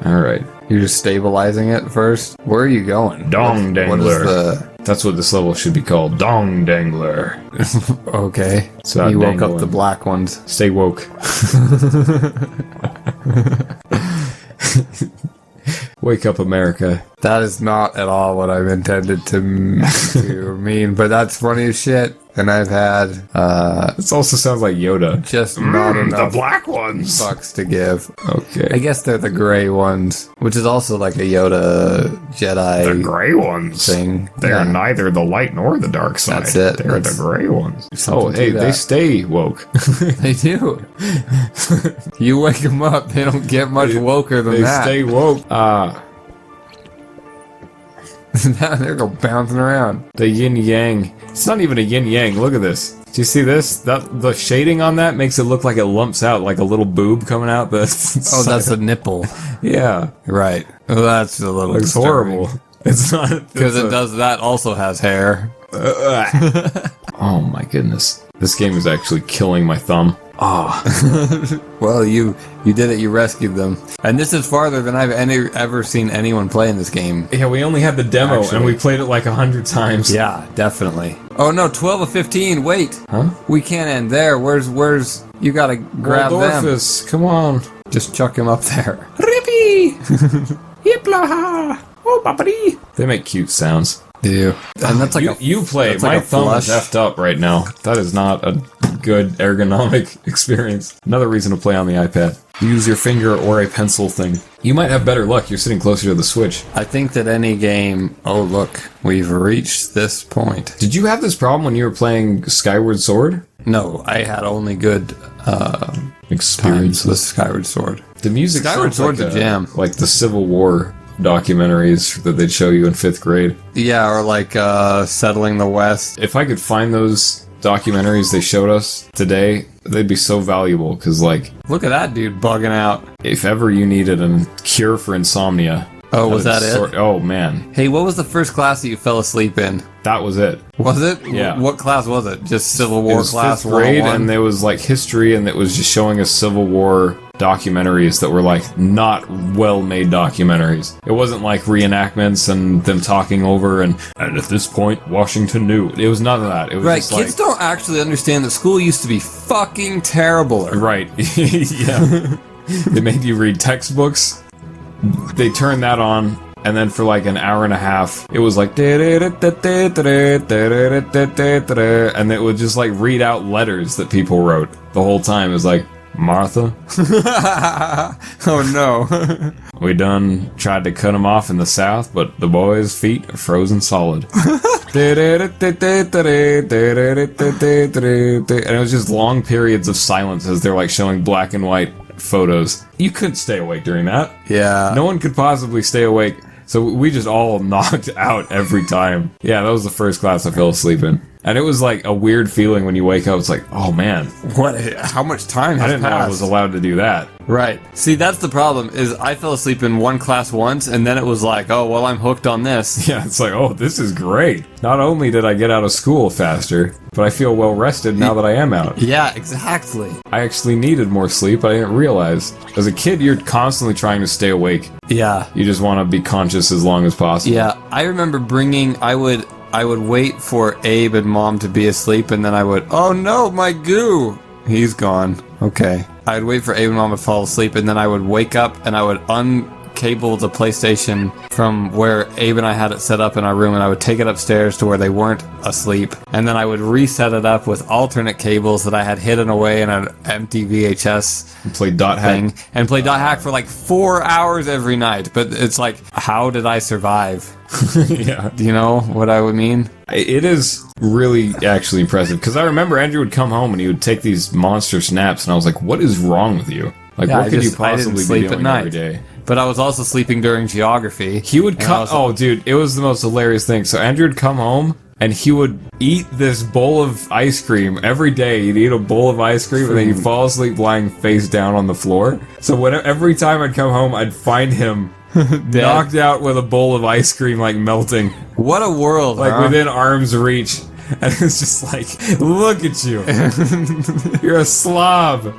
Alright. You're just stabilizing it first? Where are you going? Dong Dangler. What is the... That's what this level should be called. Dong Dangler. Okay. So you woke up the black ones. Stay woke. Wake up, America. That is not at all what I've intended to mean, but that's funny as shit. And I've had, This also sounds like Yoda. just not enough The black ones! fucks to give. Okay. I guess they're the gray ones, which is also like a Yoda Jedi The gray ones. thing. They Yeah. are neither the light nor the dark side. That's it. They're That's the gray ones. something Oh, to hey, that. they stay woke. They do. You wake them up, they don't get much woker than They that. stay woke. They're go bouncing around. The yin yang. It's not even a yin yang. Look at this. Do you see this? The shading on that makes it look like it lumps out, like a little boob coming out. Oh, that's a nipple. yeah. Right. Well, that's a little Looks horrible. It's not Because it does that also has hair. Oh my goodness. This game is actually killing my thumb. Well, you did it. You rescued them. And this is farther than I've ever seen anyone play in this game. Yeah, we only had the demo Actually. and we played it like 100 times. Yeah, definitely. Oh no, 12 of 15. Wait. Huh? We can't end there. Where's you gotta grab them. Waldorfus, come on. Just chuck him up there. Rippy! Yiplaha! Oh, babadi! They make cute sounds. They do. And that's like you play. that's My like a thumb flush. is effed up right now. That is not a good ergonomic experience. Another reason to play on the iPad. Use your finger or a pencil thing. You might have better luck. You're sitting closer to the Switch. I think that any game... Oh, look. We've reached this point. Did you have this problem when you were playing Skyward Sword? No, I had only good Experience. times with Skyward Sword. The music Skyward sounds Sword's a like jam. Like the Civil War documentaries that they'd show you in 5th grade. Yeah, or like Settling the West. If I could find those documentaries they showed us today, they'd be so valuable, because, like, Look at that dude bugging out. if ever you needed a cure for insomnia... Oh, was that it? Oh, man. Hey, what was the first class that you fell asleep in? That was it. Was it? Yeah. What class was it? Just Civil It War was class 5th grade, 101? and there was, like, history, and it was just showing us Civil War documentaries that were, like, not well-made documentaries. It wasn't, like, reenactments and them talking over, and at this point, Washington knew. It was none of that. It was Right, just kids don't actually understand that school used to be fucking terrible. Right. Yeah. They made you read textbooks. They turned that on, and then for like an hour and a half, it was like, and it would just like read out letters that people wrote the whole time. It was like, Martha, Oh no. we done tried to cut them off in the South, but the boys' feet are frozen solid. And it was just long periods of silence as they're like showing black and white photos. You couldn't stay awake during that. Yeah. No one could possibly stay awake. So we just all knocked out every time. Yeah, that was the first class I fell asleep in. And it was like a weird feeling when you wake up. It's like, oh man, What? How much time has I didn't know I passed? was allowed to do that. Right. See, that's the problem, is I fell asleep in one class once, and then it was like, oh, well, I'm hooked on this. Yeah, it's like, oh, this is great. Not only did I get out of school faster, but I feel well rested now that I am out. Yeah, exactly. I actually needed more sleep. I didn't realize. As a kid, you're constantly trying to stay awake. Yeah. You just want to be conscious as long as possible. Yeah, I remember I would wait for Abe and Mom to be asleep, and then I would, oh no, my goo! He's gone. Okay. I'd wait for Abe and Mom to fall asleep, and then I would wake up, and I would uncable the PlayStation from where Abe and I had it set up in our room, and I would take it upstairs to where they weren't asleep, and then I would reset it up with alternate cables that I had hidden away in an empty VHS Play dot thing, hack. and play Dot Hack for like 4 hours every night. But it's like, how did I survive? Yeah. Do you know what I would mean? It is really actually impressive, because I remember Andrew would come home and he would take these monster snaps, and I was like, what is wrong with you? Like, Yeah, what could you I didn't possibly sleep be at doing night. every day? But I was also sleeping during geography. He would And I come. was- Oh, dude, it was the most hilarious thing. So Andrew would come home and he would eat this bowl of ice cream every day. He'd eat a bowl of ice cream and then he'd fall asleep lying face down on the floor. So every time I'd come home, I'd find him knocked out with a bowl of ice cream, like melting, What a world, like huh? within arm's reach. And it's just like, look at you. You're a slob.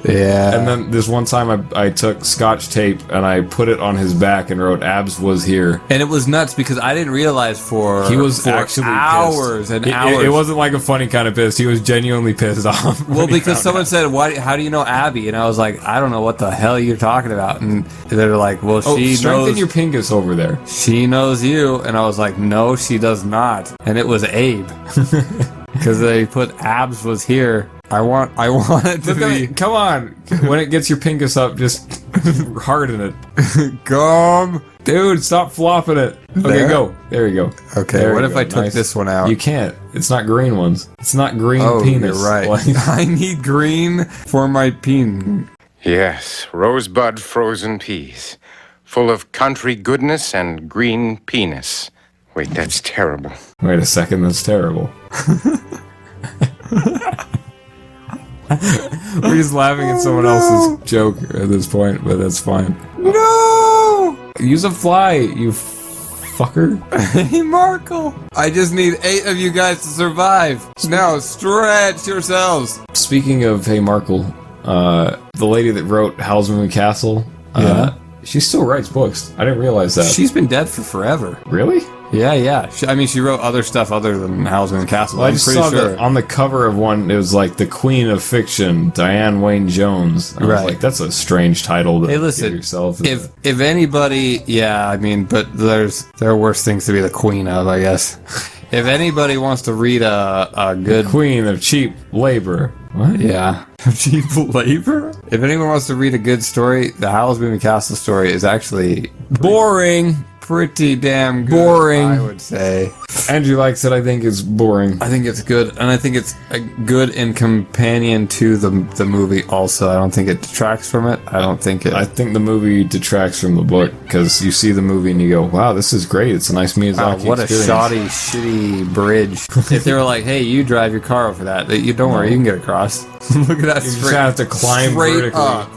Yeah. And then this one time I took Scotch tape and I put it on his back and wrote "Abs was here." And it was nuts because I didn't realize He was for actually hours pissed. and It- hours. It wasn't like a funny kind of pissed. He was genuinely pissed off. Well, because someone said, "Why? How do you know Abby?" And I was like, "I don't know what the hell you're talking about." And they're like, "Well, she strengthen knows. your pingus over there. She knows you." And I was like, "No, she does not." And it was Abe because they put Abs was here. I want it to Look at be it. Come on. When it gets your pingus up, just harden it. gum. Dude, stop flopping it. Okay, There? go. There you go. Okay, There what you if go. I took Nice. this one out? You can't. It's not green ones. It's not green Oh, penis. you're right. Like- I need green for my peen. Yes, rosebud frozen peas, full of country goodness and green penis. Wait, that's terrible. Wait a second, that's terrible. We're just laughing at someone else's joke at this point, but that's fine. No! Use a fly, you fucker. Hey, Markle! I just need 8 of you guys to survive. Now, stretch yourselves. Speaking of Hey Markle, the lady that wrote Howl's Moving Castle, she still writes books. I didn't realize that. She's been dead for forever. Really? Yeah. She wrote other stuff other than Howl's Moving Castle. Well, I I'm just pretty saw sure. that on the cover of one, it was like the Queen of Fiction, Diane Wayne Jones. I was Right. like, that's a strange title to Hey, listen, give yourself. If anybody, yeah, I mean, but there are worse things to be the queen of, I guess. If anybody wants to read a good, Queen of Cheap Labor. What? yeah, cheap labor. If anyone wants to read a good story, the Howl's Moving Castle story is actually Boring. pretty damn good. Boring. I would say. Andrew likes it. I think it's boring. I think it's good, and I think it's a good in companion to the movie. Also, I don't think it detracts from it. I don't think it. I think the movie detracts from the book because you see the movie and you go, "Wow, this is great. It's a nice Miyazaki What experience." a shoddy, shitty bridge. If they were like, "Hey, you drive your car over that," you don't worry, you can get across. Look at that. You just have to climb straight vertically. up.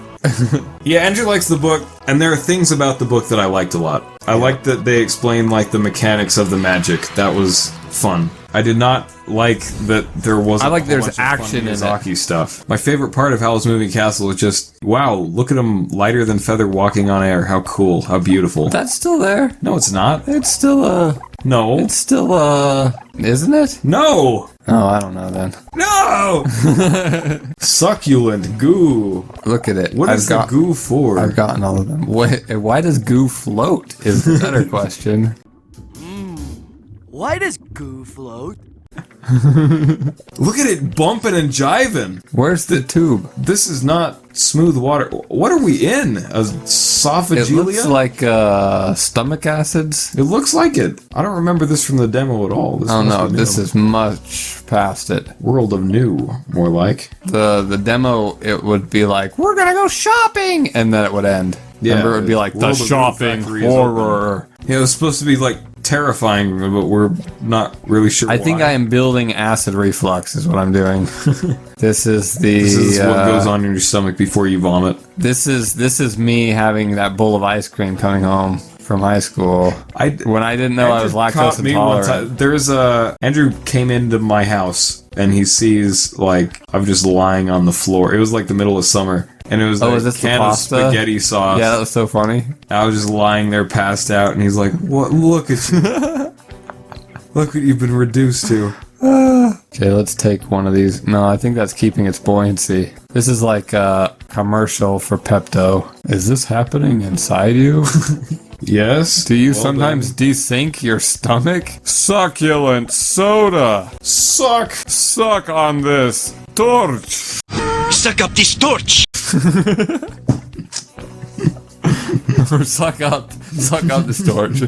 Yeah, Andrew likes the book, and there are things about the book that I liked a lot. I liked that they explained like the mechanics of the magic. That was fun. I did not like that there wasn't. I like a whole there's bunch of fun action in it. Miyazaki stuff. My favorite part of Howl's Moving Castle is just wow. Look at him, lighter than feather, walking on air. How cool! How beautiful. That's still there. No, it's not. It's still No. It's still isn't it? No. Oh, I don't know then. No. Succulent goo. Look at it. What is the goo for? I've gotten all of them. Why does goo float? Is the better question. Why does goo float? Look at it bumping and jiving. Where's the tube? This is not smooth water. What are we in? A It esophagelia? looks like stomach acids. It looks like it. I don't remember this from the demo at all. This Oh must no, be this new. is much past it. World of New, more like. The demo, it would be like, we're gonna go shopping, and then it would end. Remember, it would be like the World of New shopping Factory is horror. Yeah, it was supposed to be like terrifying, but we're not really sure I think why. I am building acid reflux, is what I'm doing. This is the. This is what goes on in your stomach before you vomit. This is me having that bowl of ice cream coming home from high school when I didn't know I was lactose intolerant. There's Andrew came into my house and he sees like I'm just lying on the floor. It was like the middle of summer, and it was Oh, like is this the can of pasta? spaghetti sauce. Yeah, that was so funny. I was just lying there, passed out, and he's like, "What? Look at you! Look what you've been reduced to." Okay, let's take one of these. No, I think that's keeping its buoyancy. This is like a commercial for Pepto. Is this happening inside you? Yes. Do you Well sometimes desync your stomach? Succulent soda. Suck. Suck on this torch. Suck up this torch! Or suck up this torch.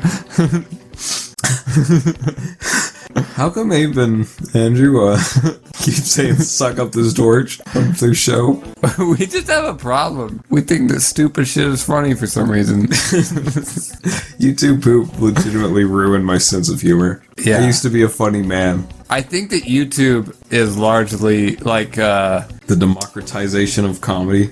How come Abe and Andrew keep saying "suck up this torch" on their show? We just have a problem. We think that stupid shit is funny for some reason. You two poop legitimately ruined my sense of humor. Yeah. I used to be a funny man. I think that YouTube is largely like, The democratization of comedy,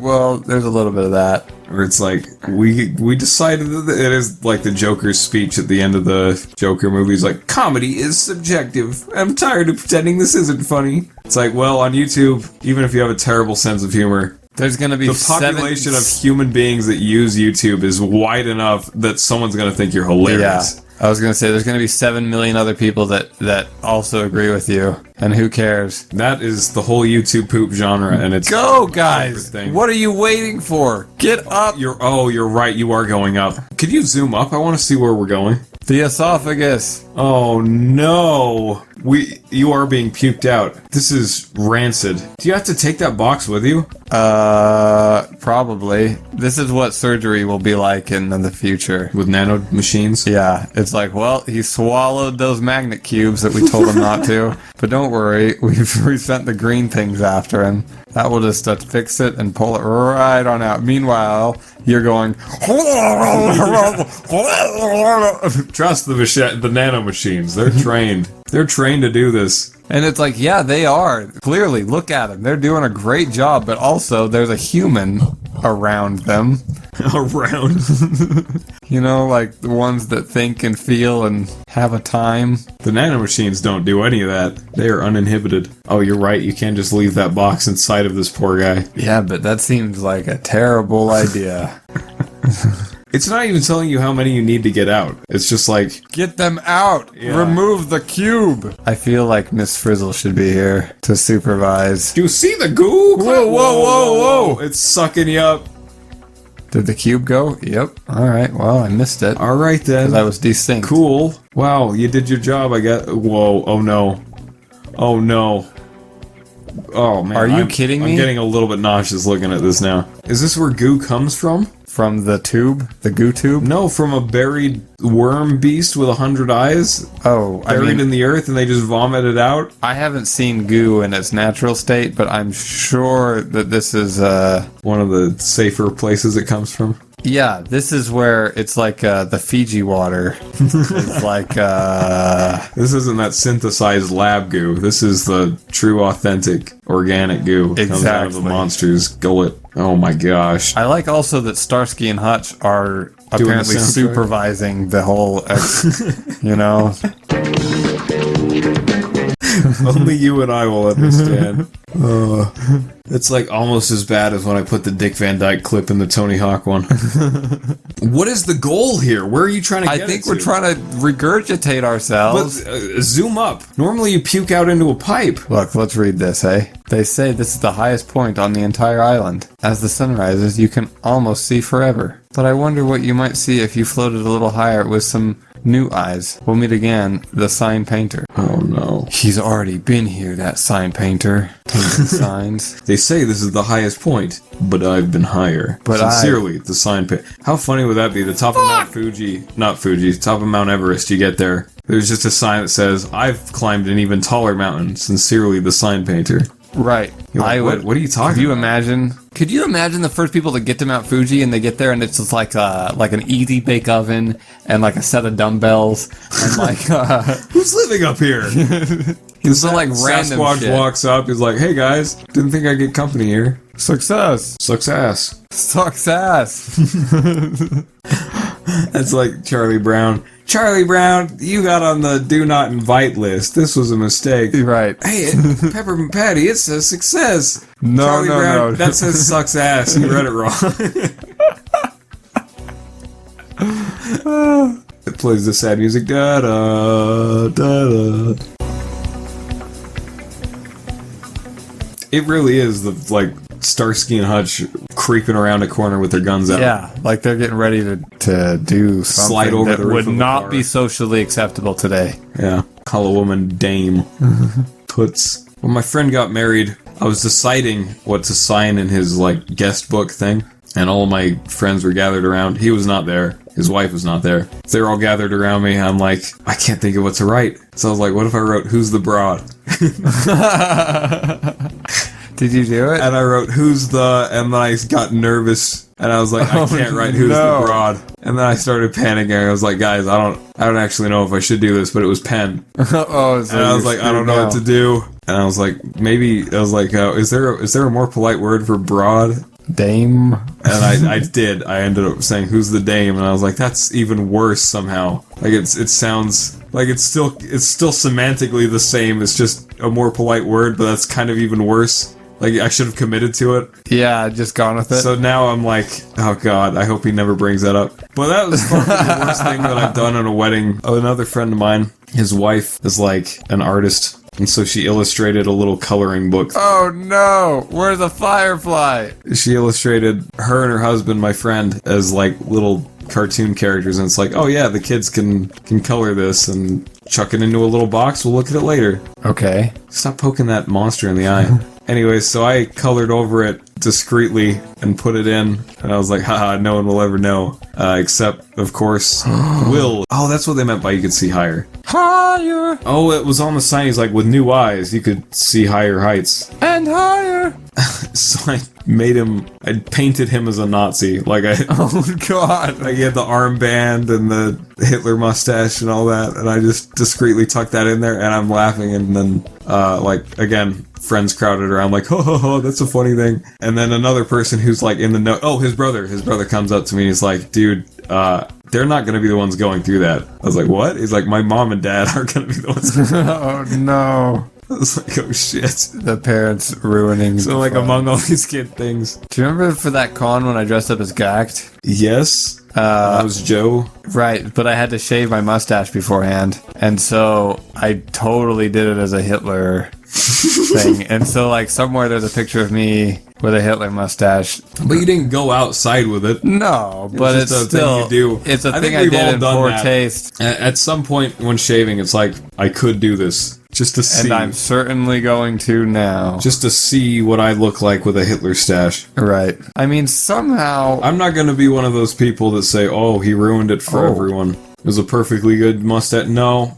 well, there's a little bit of that. where it's like we decided that it is like the Joker's speech at the end of the Joker movie. He's like, comedy is subjective. I'm tired of pretending this isn't funny. It's like, well, on YouTube, even if you have a terrible sense of humor, There's gonna be the population of human beings that use YouTube is wide enough that someone's gonna think you're hilarious. Yeah, I was gonna say there's gonna be 7 million other people that also agree with you, and who cares? That is the whole YouTube poop genre, and it's Go, guys! thing. What are you waiting for? Get up! You're right. You are going up. Could you zoom up? I want to see where we're going. The esophagus. Oh no, you are being puked out. This is rancid. Do you have to take that box with you? Probably. This is what surgery will be like in the future. With nano machines? Yeah, it's like, well, he swallowed those magnet cubes that we told him not to. But don't worry, we sent the green things after him. That will just fix it and pull it right on out. Meanwhile, you're going... Trust the nano machines. They're trained. They're trained to do this. And it's like, yeah, they are. Clearly, look at them. They're doing a great job, but also there's a human around them. Around. You know, like the ones that think and feel and have a time. The nano machines don't do any of that. They are uninhibited. Oh, you're right. You can't just leave that box inside of this poor guy. Yeah, but that seems like a terrible idea. It's not even telling you how many you need to get out. It's just like... Get them out! Yeah. Remove the cube! I feel like Miss Frizzle should be here to supervise. Do you see the goo? Whoa, whoa! It's sucking you up. Did the cube go? Yep. Alright, well, I missed it. All right, then. That was desync. Cool. Wow, you did your job, I guess. Whoa, oh no. Oh no. Oh man. Are you kidding me? I'm getting a little bit nauseous looking at this now. Is this where goo comes from? From the tube? The goo tube? No, from a buried worm beast with 100 eyes Oh, buried in the earth and they just vomit it out? I haven't seen goo in its natural state, but I'm sure that this is, One of the safer places it comes from. yeah, this is where it's like, the Fiji water. It's like, This isn't that synthesized lab goo. This is the true, authentic, organic goo. It comes out of the Exactly. monster's gullet. Oh my gosh. I like also that Starsky and Hutch are the apparently soundtrack. supervising the whole, you know? Only you and I will understand. It's like almost as bad as when I put the Dick Van Dyke clip in the Tony Hawk one. What is the goal here? Where are you trying to I get think it we're to? trying to regurgitate ourselves. But zoom up. Normally you puke out into a pipe. Look, let's read this, hey? They say this is the highest point on the entire island. As the sun rises, you can almost see forever. But I wonder what you might see if you floated a little higher with some new eyes. We'll meet again, the sign painter. Oh no. He's already been here, that sign painter. Painting signs. They say this is the highest point, but I've been higher. But Sincerely, the sign pit. How funny would that be? The top of Mount Fuji, not Fuji, top of Mount Everest, you get there. There's just a sign that says, I've climbed an even taller mountain. Sincerely, the sign painter. Right. You're like, what are you talking Could you about? imagine? Could you imagine the first people to get to Mount Fuji and they get there and it's just like an easy bake oven and like a set of dumbbells and like Who's living up here? it's so like random Sasquatch shit. walks up, he's like, hey guys, didn't think I'd get company here. Success. Sucks ass. Sucks ass. That's like Charlie Brown. Charlie Brown, you got on the do not invite list. This was a mistake. Right. Hey, Peppermint Patty, it says success. No, Charlie no, Brown, no. that says sucks ass. You read it wrong. It plays the sad music. Da da da da. It really is the like Starsky and Hutch creeping around a corner with their guns out. Yeah, like they're getting ready to do something Slide over that the roof would of a not car. be socially acceptable today. Yeah. Call a woman dame. Toots. When my friend got married, I was deciding what to sign in his, like, guest book thing. And all of my friends were gathered around. He was not there. His wife was not there. They were all gathered around me. I'm like, I can't think of what to write. So I was like, what if I wrote, who's the broad? Did you do it? And I wrote, who's the... And then I got nervous. And I was like, I can't write who's no. the broad. And then I started panicking. I was like, guys, I don't actually know if I should do this, but it was pen. Oh, so And I was you're like, I don't screwed know now. what to do. And I was like, maybe, I was like, is there a more polite word for broad? Dame. And I did. I ended up saying, "Who's the dame?" And I was like, "That's even worse somehow." Like it sounds like it's still semantically the same. It's just a more polite word, but that's kind of even worse. Like I should have committed to it. Yeah, just gone with it. So now I'm like, oh god, I hope he never brings that up. But that was probably the worst thing that I've done at a wedding. Another friend of mine, his wife is like an artist, and so she illustrated a little coloring book. Oh no! Where's the firefly? She illustrated her and her husband, my friend, as like little cartoon characters, and it's like, oh yeah, the kids can color this and chuck it into a little box. We'll look at it later. Okay. Stop poking that monster in the eye. Anyway, so I colored over it discreetly and put it in, and I was like, haha, no one will ever know. Except, of course, Will. Oh, that's what they meant by you could see higher. Higher Oh, it was on the sign. He's like, with new eyes, you could see higher heights. and higher. So I made him, I painted him as a Nazi. Like, Oh god. like he had the armband and the Hitler mustache and all that, and I just discreetly tucked that in there, and I'm laughing, and then, like, again, friends crowded around like, ho ho ho, that's a funny thing. And then another person who's like in the note, oh, his brother comes up to me and he's like, dude, they're not gonna be the ones going through that. I was like, what? He's like, my mom and dad are gonna be the ones going through that. Oh no. I was like, oh shit. The parents ruining. So like among all these kid things. Do you remember for that con when I dressed up as Gact? Yes. That was Joe. Right, but I had to shave my mustache beforehand, and so I totally did it as a Hitler thing. And so, like, somewhere there's a picture of me with a Hitler mustache. But you didn't go outside with it. No, but just it's a thing still you do. It's a I thing think I we've did all in done poor that. taste, At some point when shaving, it's like, I could do this. Just to see. and I'm certainly going to now. Just to see what I look like with a Hitler stash. Right. I mean, somehow. I'm not going to be one of those people that say, oh, he ruined it for everyone. It was a perfectly good mustache. No,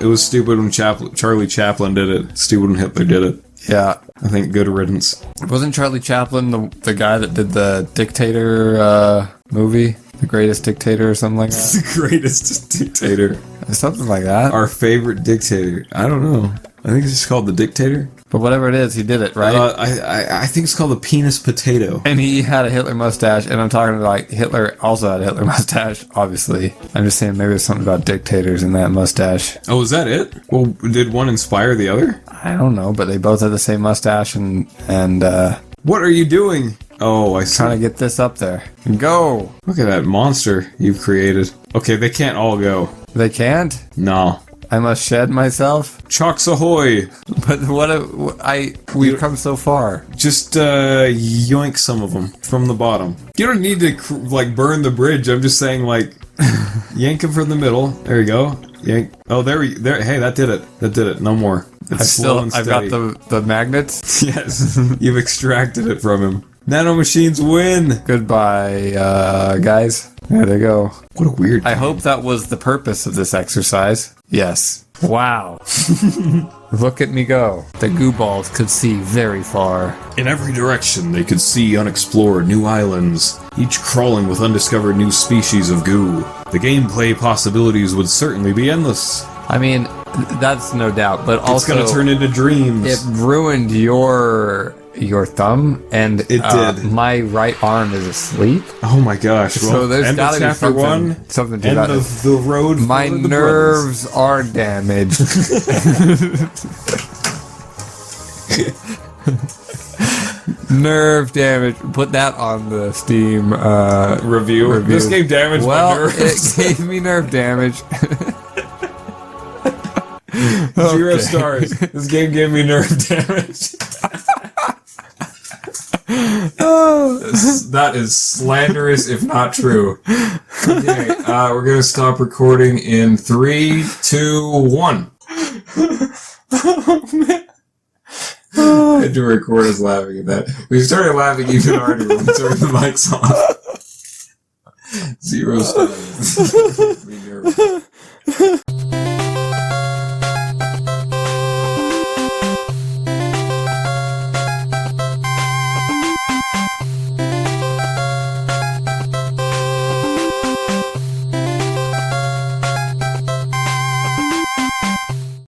it was stupid when Charlie Chaplin did it. Stupid when Hitler did it. Yeah. I think good riddance. Wasn't Charlie Chaplin the guy that did the Dictator movie? The Greatest Dictator or something like that? The greatest dictator. Something like that. Our favorite dictator. I don't know. I think it's just called The Dictator. But whatever it is, he did it, right? I think it's called the penis potato. And he had a Hitler mustache, and I'm talking like Hitler also had a Hitler mustache, obviously. I'm just saying maybe there's something about dictators in that mustache. Oh, is that it? Well, did one inspire the other? I don't know, but they both had the same mustache, and What are you doing? Oh, I see. trying to get this up there. Go! Look at that monster you've created. Okay, they can't all go. They can't? No. I must shed myself? Chalks ahoy! But we've come so far. Just yoink some of them from the bottom. You don't need to burn the bridge. I'm just saying yank them from the middle. There you go. Yank. Oh, there. Hey, that did it. No more. It's I've got the magnets. Yes, you've extracted it from him. Nanomachines win. Goodbye, guys. There they go. What a weird. I hope that was the purpose of this exercise. Yes. Wow. Look at me go. The goo balls could see very far. In every direction, they could see unexplored new islands, each crawling with undiscovered new species of goo. The gameplay possibilities would certainly be endless. I mean, that's no doubt, but also It's gonna turn into dreams. it ruined your thumb, and It did. My right arm is asleep. Oh my gosh. Well, So there's end of gotta be chapter one, something to end that. of the road My for the nerves are damaged. Nerve damage. Put that on the Steam Review. This game damaged my nerves. It gave me nerve damage. 0 stars. This game gave me nerve damage. That is slanderous, if not true. Okay, we're gonna stop recording in 3, 2, 1. Oh man. I had to record us laughing at that. We started laughing even harder when we turned the mics off. 0 stars.